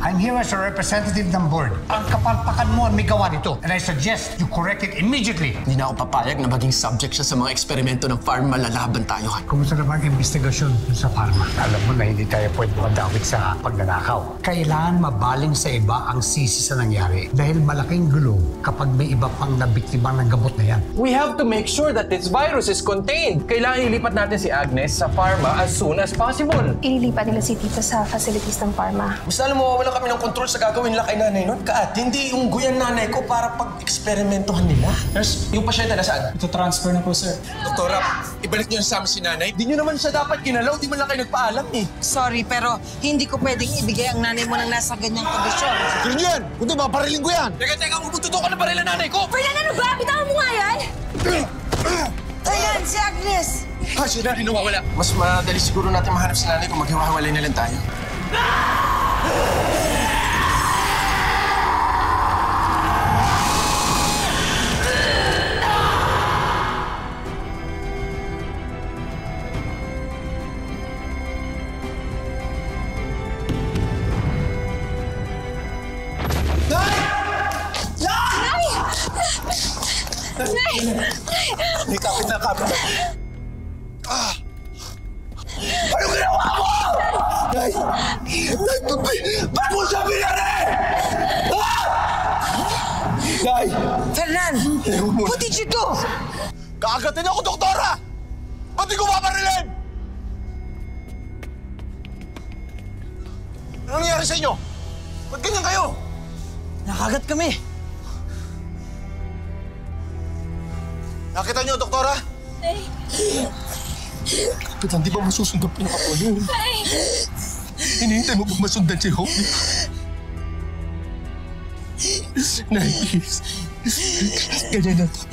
I'm here as a representative ng board. Ang kapalpakan mo ang may gawa nito. And I suggest you correct it immediately. Hindi na ako papayag na maging subject siya sa mga eksperimento ng pharma. Lalaban tayo. Kumusta naman ang investigasyon sa pharma? Alam mo na hindi tayo pwede madawit sa pagnanakaw. Kailangan mabaling sa iba ang sisi sa nangyari. Dahil malaking gulo kapag may iba pang nabiktima ng gamot na yan. We have to make sure that this virus is contained. Kailangan ilipat natin si Agnes sa pharma as soon as possible. Ililipat nila si Tita sa facilities ng pharma. Basta alam mo, wala kami ng control sa gagawin nila kay nanay nun. Kaat, hindi unggoy ang nanay ko para pag-eksperimentohan nila. Nurse, yung pasyente nasaan? Ito transfer na po, sir. Doktora, ibalik niyo sa amin si nanay. Di niyo naman siya dapat ginalaw. Di man lang kayo nagpaalam eh. Sorry, pero hindi ko pwedeng ibigay ang nanay mo nang nasa ganyang kondisyon. Sige yan! Kundi mapariling ko yan! Teka, umututok ka na baril ang nanay ko! Fernan, ano ba? Bitawan mo nga yan! Ayan, si Agnes! Si nanay nawawala. Mas madali siguro natin mahanap si nanay kung maghiwa-hiwalay na lang tayo. May kapit na. Ano ginawa mo? Nay! Ba't mo siya binari? Nay! Fernan! What did you do? Kaagatin ako, doktora! Ba't di ko paparilin? Ano nangyari sa inyo? Ba't ganyan kayo? Nakagat kami. Nakita niyo, doktora? Nay! Kapitan, di ba masusundan pa yung apo niyo? Nay! Hinihintay mo ba masundan si Hope? Nay, please. Ganyan na tayo.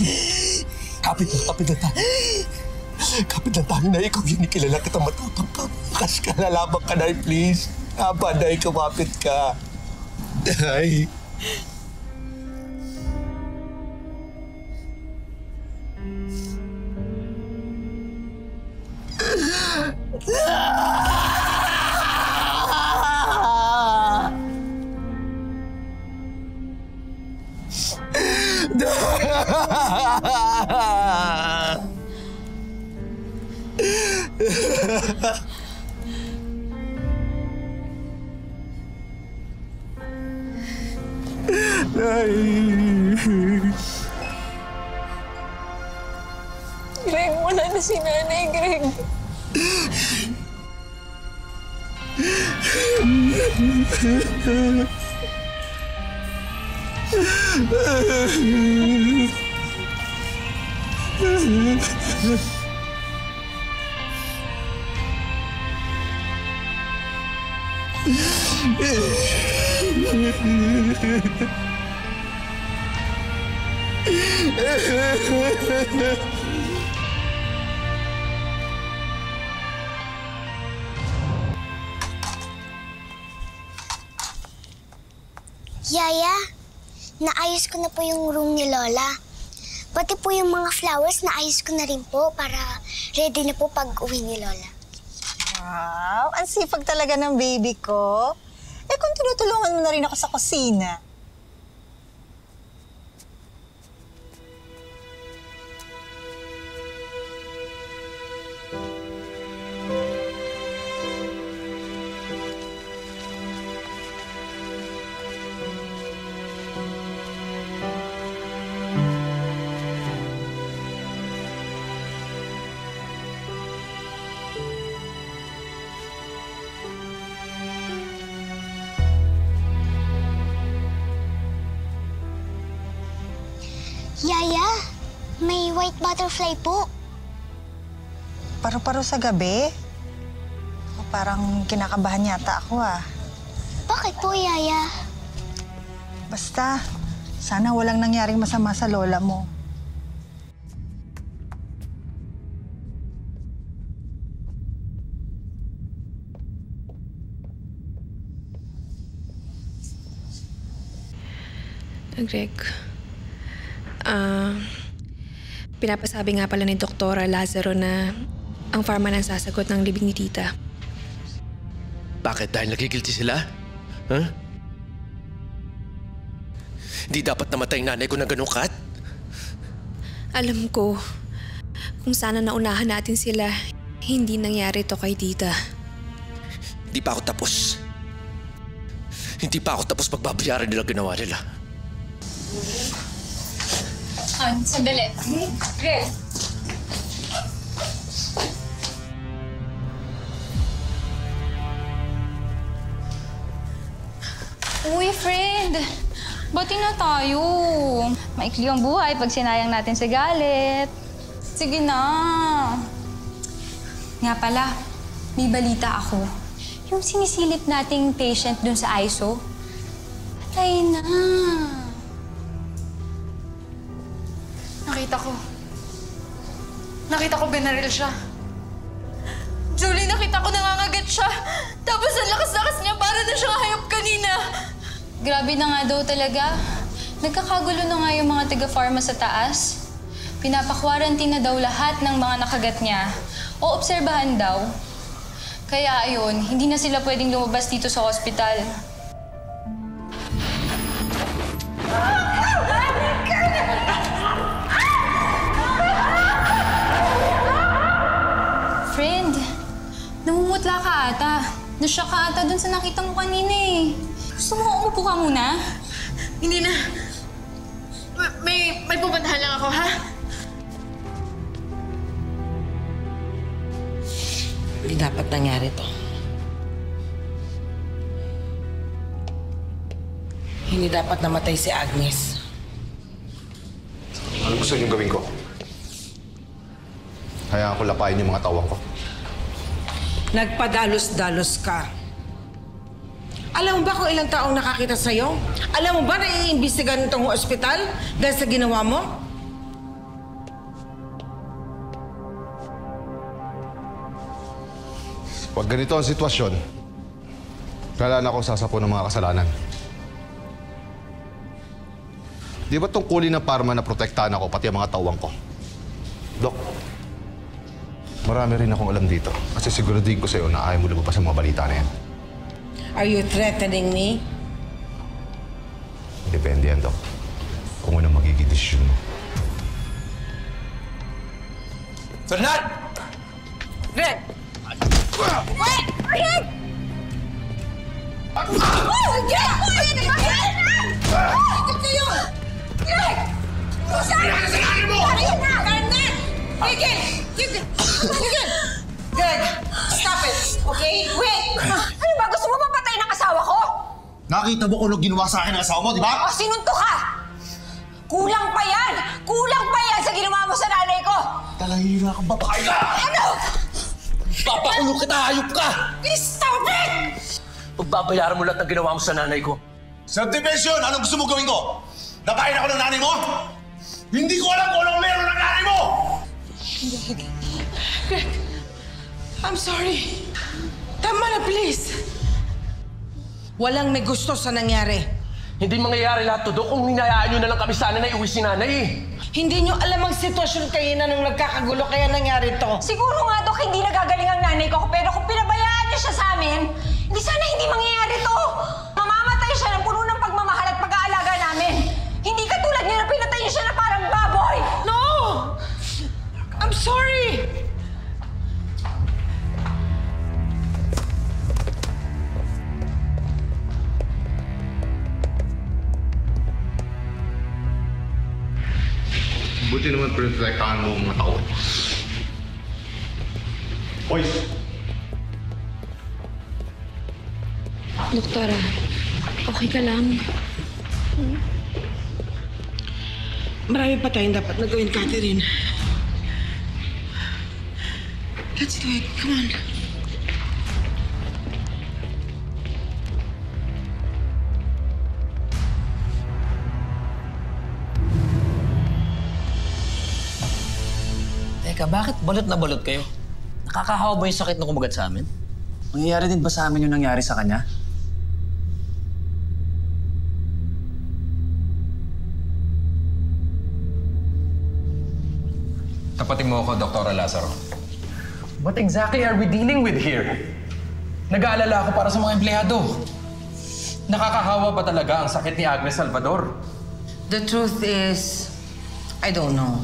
Kapit na tayo. Kapit na tayo na ikaw yun. Ikilala kita matapang ka. Lakas ka, lalabang ka, Nay, please. Nay, kumapit ka. Nay. Greg, wala na si Nanay, Greg. Yaya, naayos ko na po yung room ni Lola. Pati po yung mga flowers, naayos ko na rin po para ready na po pag-uwi ni Lola. Wow, ang sipag talaga ng baby ko. Eh kung tinutulungan mo na rin ako sa kusina. Yaya, may white butterfly po. Paru-paro sa gabi? O parang kinakabahan yata ako ah. Bakit po, Yaya? Basta, sana walang nangyaring masama sa lola mo. Greg, pinapasabi nga pala ni Doktora Lazaro na ang pharma nang sasagot ng libing ni Tita. Bakit? Dahil nakikilti sila? Huh? Hindi dapat namatay ang nanay ko ng ganun, Kat. Alam ko, kung sana naunahan natin sila, hindi nangyari to kay tita. Hindi pa ako tapos. Hindi pa ako tapos pagbabayaran nila ginawa nila. Sandali. Greg. Uy, friend. Bati na tayo. Maikli ang buhay pag sinayang natin si galit. Sige na. Nga pala, may balita ako. Yung sinisilip nating patient dun sa ISO, patay na. Nakita ko binaril siya. Julie, nakita ko nangangagat siya. Tapos ang lakas-lakas niya, para na siyang hayop kanina. Grabe na nga daw talaga. Nagkakagulo na nga yung mga taga-pharma sa taas. Pinapakwarantin na daw lahat ng mga nakagat niya. O obserbahan daw. Kaya ayun, hindi na sila pwedeng lumabas dito sa hospital. Friend, namumutla ka ata. Nashock ka ata dun sa nakita mo kanina eh. Gusto mo umupo ka muna? Hindi na. May pupuntahan lang ako, ha? Hindi dapat nangyari to. Hindi dapat namatay si Agnes. Ano gusto niyong gawin ko? Hayaan ko lapain yung mga tawang ko. Nagpadalos-dalos ka. Alam mo ba kung ilang taong nakakita sa'yo? Alam mo ba na iimbestigahan itong ospital dahil sa ginawa mo? Pag ganito ang sitwasyon, kailangan ako sasapo ng mga kasalanan. Di ba tungkulin ng Parma na protektahan ako, pati ang mga tawang ko? Dok, marami rin akong alam dito. Kasi siguraduhin ko sa'yo na ayaw mo lumabas ang mga balita na yan. Are you threatening me? Depende yan, Dok. Kung ano magiging desisyon mo. Fernand! Greg! Wait! Greg! Oh! Greg! Bakit kayo? Greg! Saan? Saan mo? Carmen! Tigil! Tigil! Tigil! Greg! Stop it! Okay? Wait! Ano ba? Gusto mo papatay ng asawa ko? Nakita mo kung ano ginawa sa akin ng asawa mo, di ba? O, sinunto ka! Kulang pa yan! Kulang pa yan sa ginawa mo sa nanay ko! Talahira kang babae ka! Ano? Papakulong kita, hayop ka! Please stop it! Pagbabayaran mo lahat ng ginawa mo sa nanay ko. Subdivision! Anong gusto mo gawin ko? Napain ako ng nanay mo? Hindi ko alam kung anong meron ng nanay mo! Greg! I'm sorry. Tama na, please. Walang may gusto sa nangyari. Hindi mangyayari lahat to, Dok, kung hinayaan nyo na lang kami sana na iuwi si nanay eh. Hindi nyo alam ang sitwasyon kayo na nung nagkakagulo kaya nangyari to. Siguro nga, Dok, hindi nagagaling ang nanay ko. Pero kung pinabayaan niyo siya sa amin, hindi sana hindi mangyayari to. Mamamatay siya ng puno ng pagmamahal at pag-aalaga namin. Hindi katulad niyo na pinatay niyo siya na parang baboy. No! I'm sorry! Buti naman protektahan mo ang mga tao. Boys! Doktora, okay ka lang? Marami pa tayong dapat na gawin, Catherine. Let's do it. Come on. Teka, bakit balot na balot kayo? Nakakahawa ba yung sakit na kumagat sa amin? Mangyayari din ba sa amin yung nangyari sa kanya? Tapatin mo ako, Dr. Lazaro. What exactly are we dealing with here? Nag-aalala ako para sa mga empleyado. Nakakahawa ba talaga ang sakit ni Agnes Salvador? The truth is, I don't know.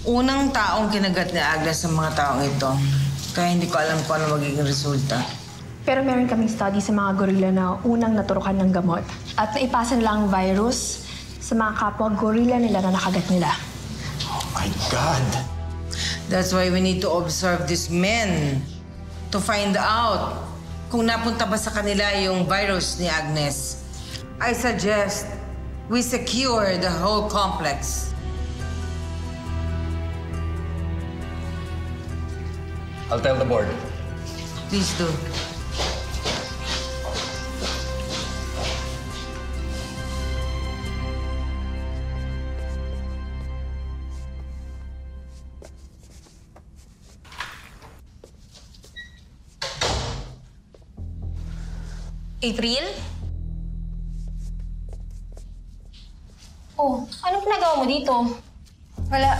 Unang taong kinagat ni Agnes sa mga taong ito. Kaya hindi ko alam kung ano magiging resulta. Pero meron kaming study sa mga gorilla na unang naturukan ng gamot. At naipasa nila ang virus sa mga kapwa gorilla nila na nakagat nila. Oh my God! That's why we need to observe these men to find out kung napunta ba sa kanila yung virus ni Agnes. I suggest we secure the whole complex. I'll tell the board. Please do. April? Oh, anong pinagawa mo dito? Wala.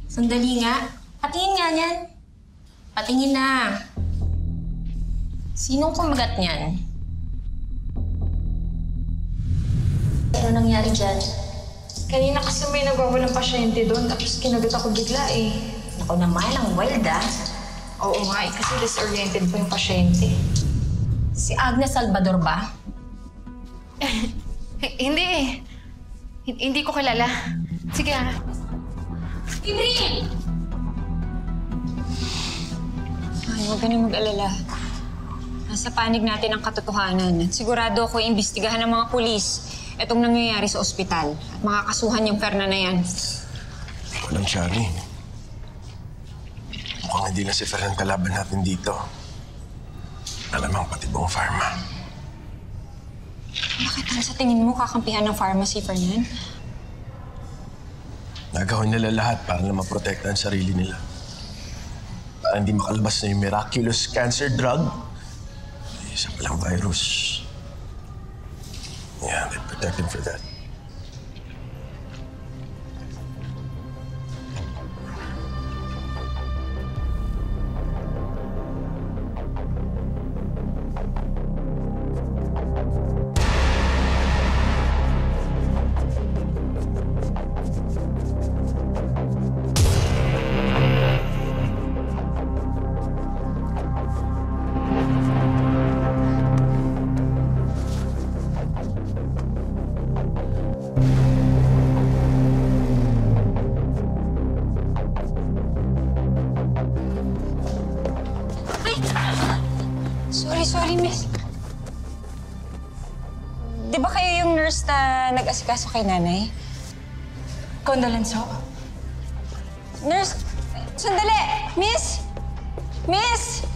Sandali nga. Patingin nga niyan. Patingin na. Sinong kumagat niyan? Ano nangyari dyan? Kanina kasi may nagwawalang pasyente doon, tapos kinagat ako bigla eh. Ako naman, ang wild ah. Oo nga eh, kasi disoriented pa yung pasyente. Si Agnes Salvador ba? Hindi eh. Hindi ko kilala. Sige ah. April! Ay, huwag ka na mag-alala. Nasa panig natin ang katotohanan. Sigurado ako iimbestigahan ng mga pulis itong nangyayari sa ospital at makakasuhan yung Ferna na yan. Walang Shari. Mukhang hindi na si Fernan kalaban natin dito. Alamang pati buong pharma. Bakit sa tingin mo kakampihan ng pharma si Fernan? Nagawin nila lahat para na maprotekta ang sarili nila. Para hindi makalabas na yung miraculous cancer drug. Isa palang virus. Yeah, they protect him for that. Sorry, miss. Di ba kayo yung nurse na nag-asikaso kay nanay? Condolence ho. Nurse, sandali! Miss! Miss!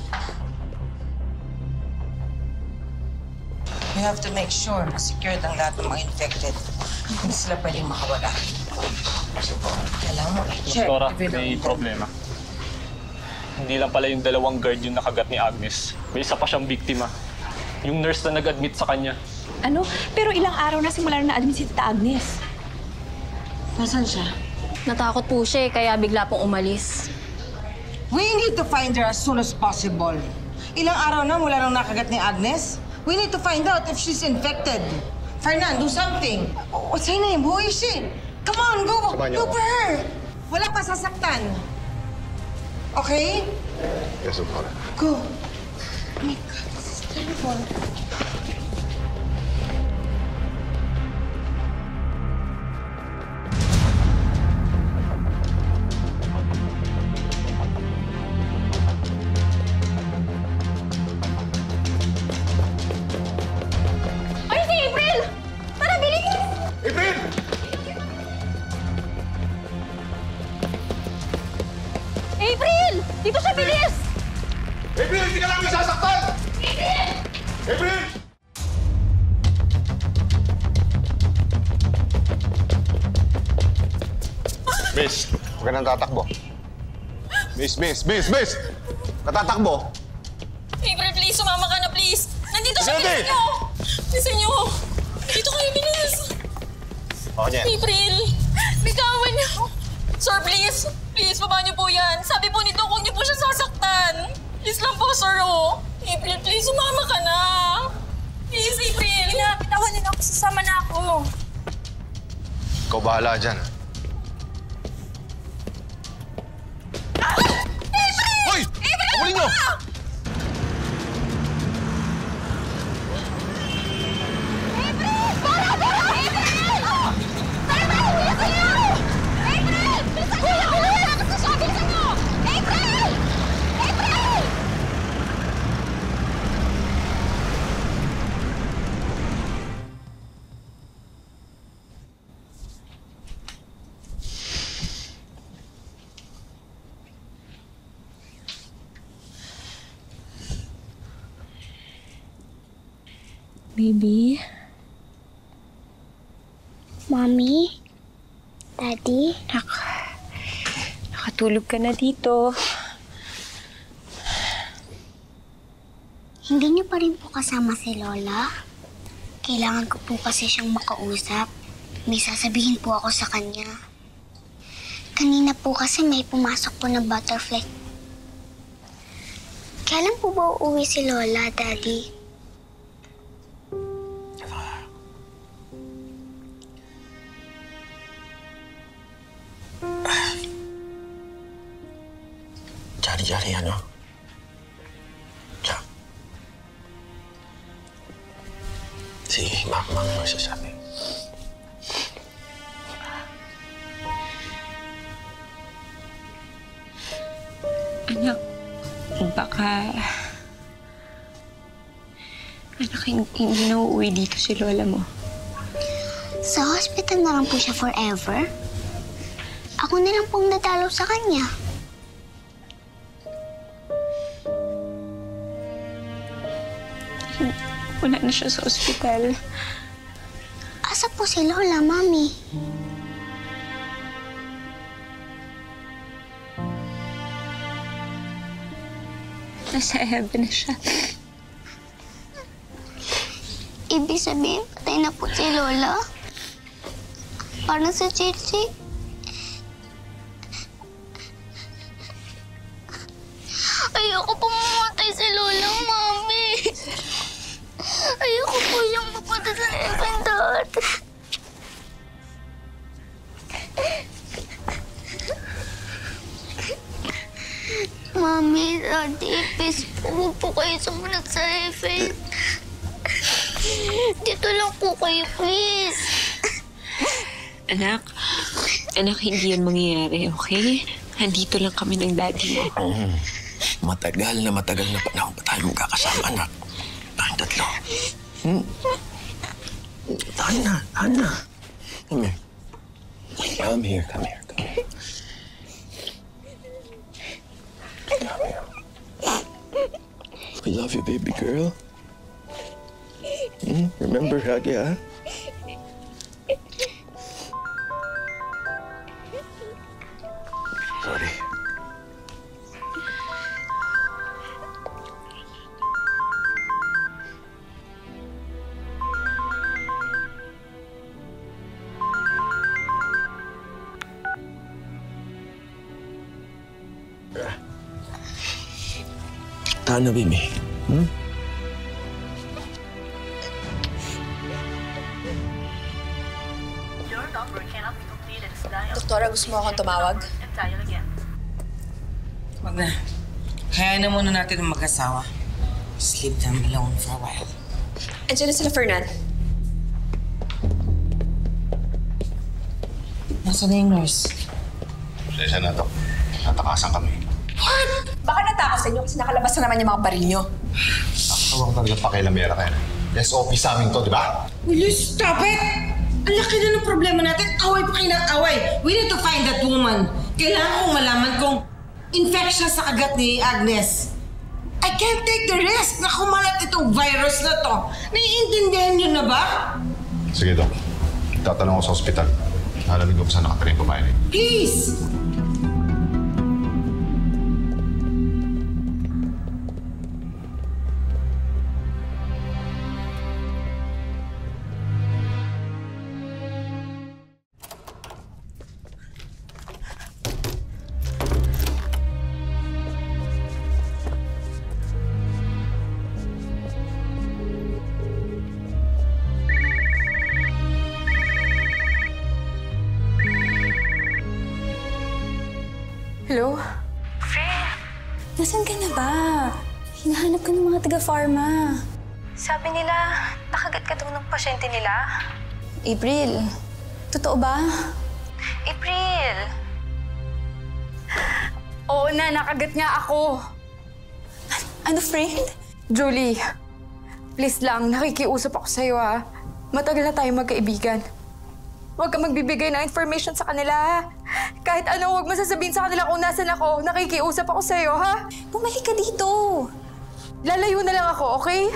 We have to make sure na secured ang lahat ng mga infected. Hindi sila pwedeng makawala. Kailangan mo i-check. Doktora, may problema. Hindi lang pala yung dalawang guard yung nakagat ni Agnes. May isa pa siyang biktima. Yung nurse na nag-admit sa kanya. Ano? Pero ilang araw na simula na na-admit si Tita Agnes. Nasaan siya? Natakot po siya kaya bigla pong umalis. We need to find her as soon as possible. Ilang araw na mula nung nakagat ni Agnes. We need to find out if she's infected. Fernan, do something. What's her name? Who is she? Come on, go. Go for her. Wala pa sasaktan. Okay? Yes, of course. Go. Oh my God, this is terrible. Ay, si April! Tara, bilis! April! April! Dito siya, bilis! April, hindi ka namin sasaktan! April! April! Miss, huwag ka nang tatakbo. Miss! Natatakbo! April, please, sumama ka na, please. Nandito siya, Sige! bilisan niyo! Bilisan niyo! Dito kayo, bilis! O, Jen. April! Bitawan niyo! Sir, please! Please, baba niyo po yan. Sabi po nito, huwag niyo po siya sasaktan. Please lang po, sir, oh. April, please, sumama ka na. Please, April! Binabitawan nila ako, sasama na ako. Ikaw bahala dyan, ha? Hoy! Abulin nyo! Baby? Mommy? Daddy? Nakatulog ka na dito. Hindi niyo pa rin po kasama si Lola? Kailangan ko po kasi siyang makausap. May sasabihin po ako sa kanya. Kanina po kasi may pumasok po na butterfly. Kailan po ba uuwi si Lola, Daddy? Jari-jari, ano? Si Mama ang masasabi. Anak, baka... Anak, hindi na uuwi dito si Lola mo. Sa hospital na lang po siya forever? Ako na lang pong nadalaw sa kanya. Wala na siya sa ospital. Asa po si Lola, Mami? Nasa heaven na siya. Ibig sabihin, patay na po si Lola? Parang sa Chichi. Ayoko po mamatay si Lola, Mami. Ayoko po siyang mapunta sa heaven, Dad. Mami, Daddy, please po, huwag po kayo sumunod sa heaven. Dito lang po kayo, please. Anak, hindi yun mangyayari, okay? Nandito lang kami ng daddy mo. Matagal na panahon pa tayo magkakasama, anak. Tayong tatlo. Tahan na. Come here. Come here. Come here. We love you, baby girl. Remember, Hagi, ha? Sorry. Tahan na, baby. Doktora, gusto mo akong tumawag? Wag na. Hayaan na muna natin ang mag-asawa. Just leave them alone for a while. Andiyan na sila, Fernan. Nasaan na yung nurse? Pasensya na to. Natakasan kami. What? Baka natakas sa inyo kasi nakalabas na naman yung mga baril nyo. Nakakawang talaga pakilamera kayo. SOP sa amin to, di ba? Will you stop it? Ang laki na ng problema natin. Away pa kayo ng away. We need to find that woman. Kailangan kong malaman kung infection sa kagat ni Agnes. I can't take the risk na kumalat itong virus na to. Naiintindihan niyo na ba? Sige, Dok. Tatanong ako sa ospital. Alamin ko kung saan nakatira yung babae niya. Please! Hello? Friend, Nasaan ka na ba? Hinahanap ka ng mga taga-pharma. sabi nila, nakagat ka daw ng pasyente nila. April, totoo ba? April! Oo na, nakagat nga ako. Ano, friend? Julie, please lang, nakikiusap ako sa'yo ha. Matagal na tayo magkaibigan. Huwag ka magbibigay ng information sa kanila ha. Kahit ano, huwag masasabihin sa kanila kung nasan ako. Nakikiusap ako sa'yo ha. Bumalik ka dito. Lalayo na lang ako, okay?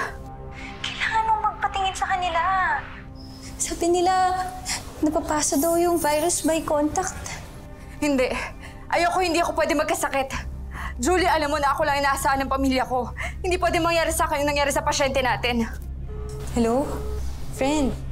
Kailangan mong magpatingin sa kanila. Sabi nila, napapasa daw yung virus by contact. Hindi. Hindi ako pwede magkasakit. Julie, alam mo na ako lang inaasahan ng pamilya ko. Hindi pwede mangyari sa akin yung nangyari sa pasyente natin. Hello? Friend?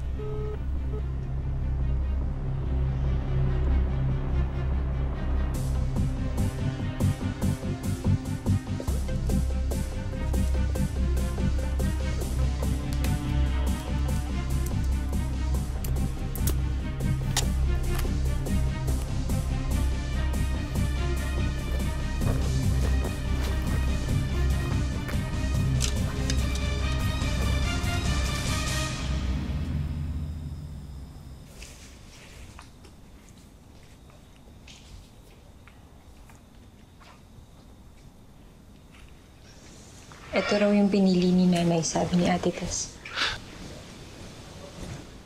Ito raw yung pinili ni Nanay, sabi ni Ate Tess.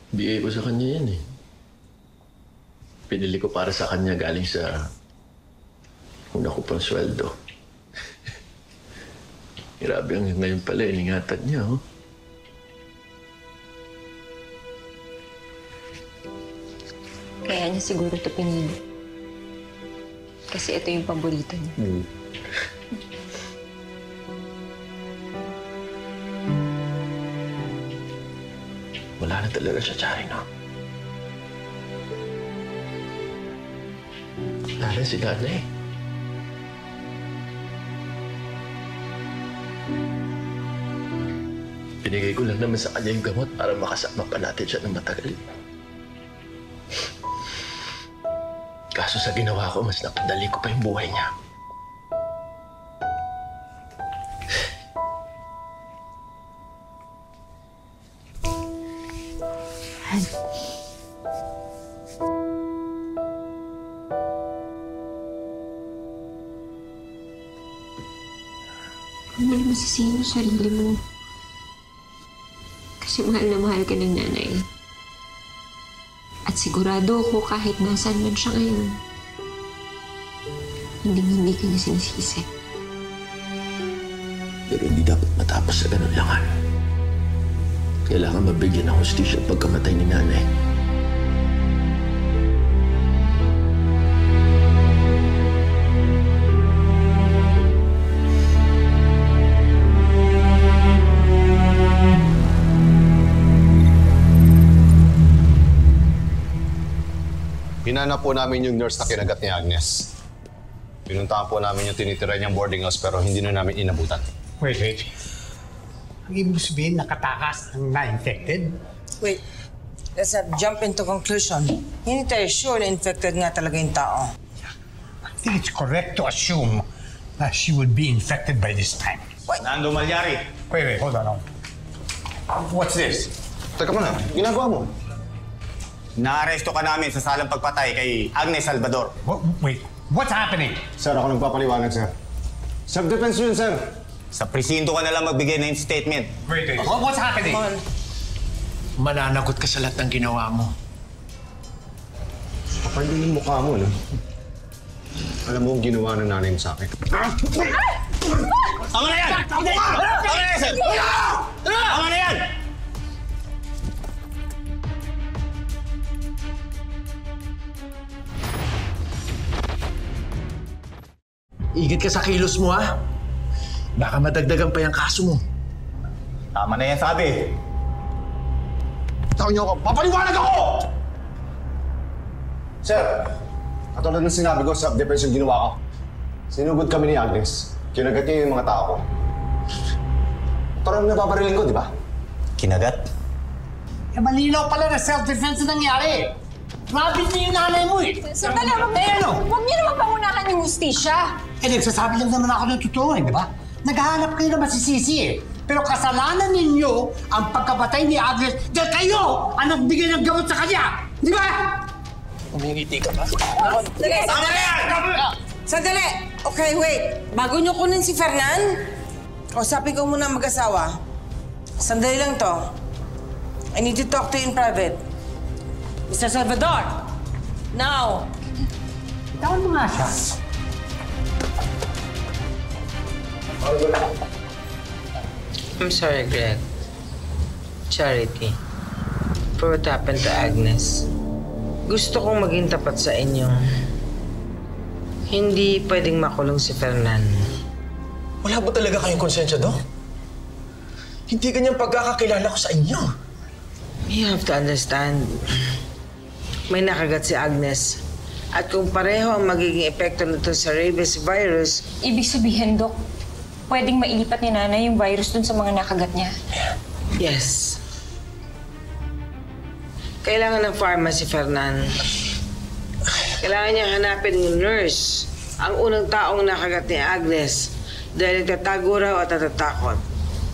Bigay ko sa kanya yan eh. Pinili ko para sa kanya galing sa una ko pang sweldo. Grabe ang ngayon pala, iningatan niya, oh. Kaya niya siguro ito pinili. Kasi ito yung paborito niya. Wala na talaga siya, Chari, no? Wala na si Nanay. Binigay ko lang naman sa kanya yung gamot para makasama pa natin siya ng matagal. Kaso sa ginawa ko, mas napadali ko pa yung buhay niya. Huwag mo naman sisihin mo sarili mo. Kasi mahal na mahal ka ng nanay. At sigurado ako kahit nasaan man siya ngayon, hindi ka niya sinisisi. Pero hindi dapat matapos sa ganun langan. Kailangan mabigyan ng hustisya ang pagkamatay ni Nanay. Hinanap po namin yung nurse na kinagat ni Agnes. Pinuntahan po namin yung tinitira niyang boarding house pero hindi na namin inabutan. Wait. Ang ibig sabihin, nakatakas ang na-infected? Wait, let's not jump into conclusion. Hindi tayo sure na infected nga talaga yung tao. I think it's correct to assume that she would be infected by this time. Nando Malyari. Wait, hold on. What's this? Teka muna, ginagawa mo? Naaresto ka namin sa salang pagpatay kay Agnes Salvador. Wait, what's happening? Sir, ako nagpapaliwanag, sir. Self-defense yun, sir. Sa presinto ka na lang magbigay ng statement. Wait. What's happening? Mananagot ka sa lahat ng ginawa mo. Kapal din yung mukha mo, no? Alam mo ang ginawa ng nanay mo sa akin. Tama na yan! Tama na yan, sir! Tama na yan! Ingat ka sa kilos mo, ha? Baka madagdagan pa yung kaso mo. Tama na yan, sabi. Tawag niyo ako, papaliwanag ako! Sir, katulad ng sinabi ko, self-defense yung ginawa ko. Sinugod kami ni Agnes. Kinagat niya yung mga tao ko. Parang nababariling ko, di ba? Kinagat? Malinaw pala na self-defense na nangyari. Rabbit na yung nanay mo eh. Sandali, huwag niyo naman pangunahan yung hustisya. Eh, nagsasabi lang naman ako ng totoo eh, di ba? Naghahanap kayo na masisisi eh. Pero kasalanan ninyo ang pagkabatay ni Agnes dahil kayo ang nagbigay ng gamot sa kanya! Di ba? Umingiti ka ba? Sandali! Okay, wait. Bago nyo kunin si Fernan, kausapin ko muna ang mag-asawa. Sandali lang to. I need to talk to you in private. Mr. Salvador! Now! Bitawan mo nga siya. I'm sorry, Greg. Charity. For what happened to Agnes. Gusto kong maging tapat sa inyo. Hindi pwedeng makulong si Fernan. Wala ba talaga kayong konsensya, Dok? Hindi ganyang pagkakakilala ko sa inyo. You have to understand. May nakagat si Agnes. At kung pareho ang magiging epekto nito sa rabies virus... Ibig sabihin, Dok, pwedeng mailipat ni Nanay yung virus dun sa mga nakagat niya. Yes. Kailangan ng pharmacy, Fernan. Kailangan niya hanapin ng nurse ang unang taong nakagat ni Agnes dahil nagtatago raw at natatakot.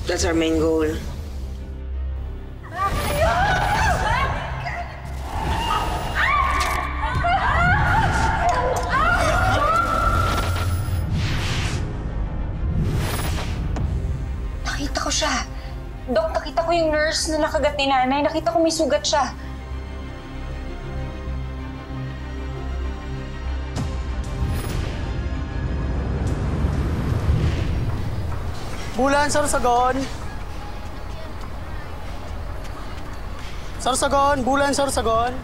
That's our main goal. Nakita ko siya. Dok, nakita ko yung nurse na nakagat ni Nanay. Nakita ko may sugat siya. Bulan, Sorsogon! Sorsogon! Bulan, Sorsogon!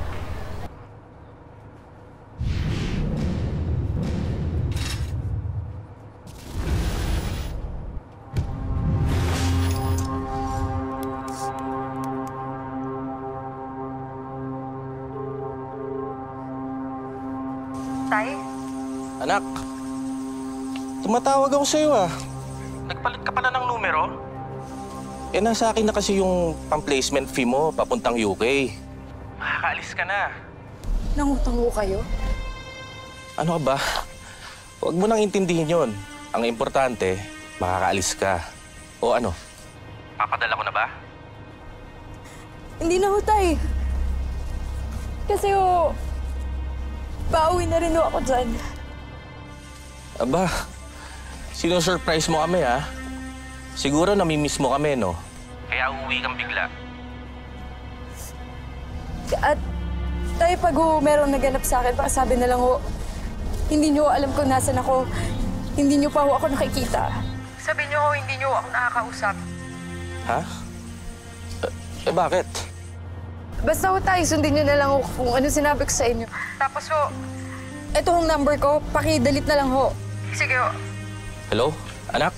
Tay? Anak, tumatawag ako sa'yo ah. Nagpalit ka pala ng numero? Eh, nasa akin na kasi yung pang-placement fee mo papuntang UK. Makakaalis ka na. Nangutang ko kayo? Ano ka ba? Huwag mo nang intindihin yon. Ang importante, makakaalis ka. O ano? Papadala ko na ba? Hindi na ho, Tay. Kasi ho, pauwi na rin ho ako dyan. Aba, sino-surprise mo kami, ha? Siguro namimiss mo kami, no? Kaya uuwi kang bigla. At tayo pag ho, merong naganap sa akin, baka sabi na lang ho, hindi nyo alam kung nasan ako, hindi nyo pa ho ako nakikita. Sabi nyo ho, hindi nyo ako nakakausap. Ha? Bakit? Basta ho tayo, sundin nyo na lang ho kung ano sinabi ko sa inyo. Tapos ho, eto hong number ko, pakidalit na lang ho. Sige ho. Hello? Anak?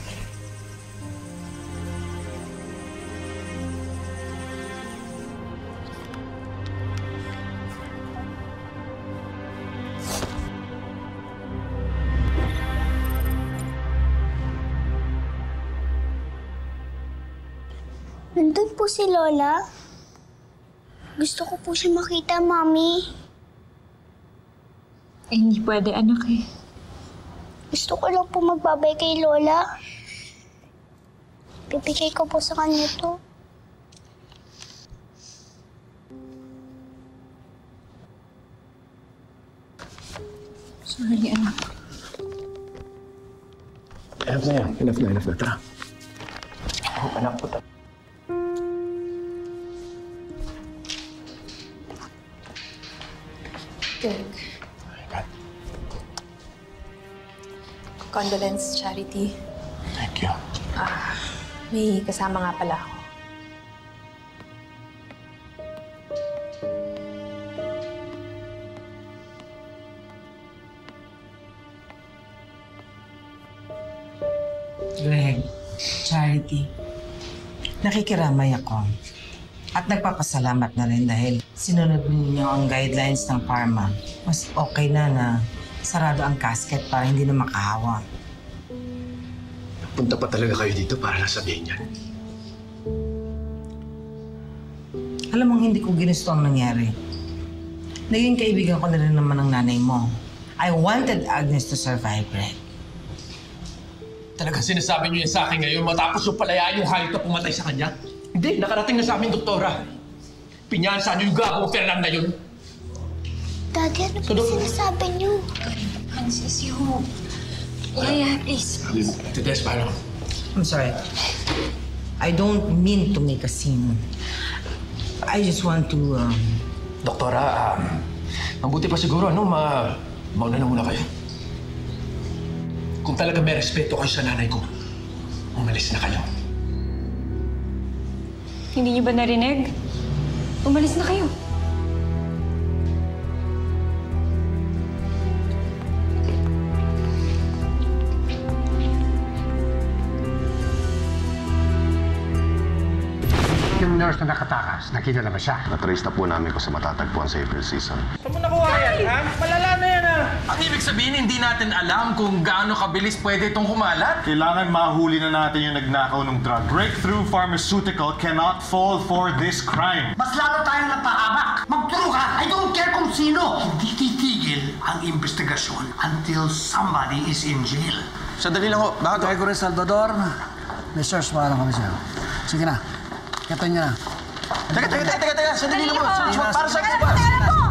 Nandun po si Lola. Gusto ko po siya makita, Mami. Eh, hindi pwede, anak eh. Gusto ko lang po magbabay kay Lola. Bibigay ko po sa kanya to. Sorry, anak. Enough na yan. Enough na. Tara. Oh, anak po. Greg. Condolence, Charity. Thank you. May kasama nga pala ako. Greg, Charity, nakikiramay ako. At nagpapasalamat na rin dahil sinunod ninyo ang guidelines ng pharma. Mas okay na sarado ang casket para hindi na makahawa. Punta pa talaga kayo dito para nasabihin yan. Alam mong hindi ko ginusto ang nangyari. Naging kaibigan ko na rin naman ng nanay mo. I wanted Agnes to survive, Greg. Talagang sinasabi niyo yan sa akin ngayon matapos yung palayaan yung hayop na pumatay sa kanya? Hindi, nakarating na sa amin, doktora. Pinyansa niyo yung gagawang Fernan na yun. Daddy, ano ba sinasabi niyo? Francis, you... Yaya, please. Tetes, paano? I'm sorry. I don't mean to make a scene. I just want to, Doktora, mabuti pa siguro, mauna na muna kayo. Kung talaga may respeto kayo sa nanay ko, umalis na kayo. Hindi niyo ba narinig? Umalis na kayo. Yung nurse na nakatakas, nakita na ba siya? Natrace na po namin kung sa matatagpuan sa April season. Saan mo nakuha yan, ha? Malala na yan, ha? Ang ibig sabihin, hindi natin alam kung gaano kabilis pwede itong kumalat. Kailangan mahuli na natin yung nagnakaw ng drug. Breakthrough Pharmaceutical cannot fall for this crime. Mas lalo tayong napahamak. Magturo ka! I don't care kung sino! Hindi titigil ang investigasyon until somebody is in jail. Sandali lang ho. Bakit? Gregory Salvador, may search warrant kami sa'yo. Sige na, katan niya na. Teka. Sandali lang ho. Para sa Ano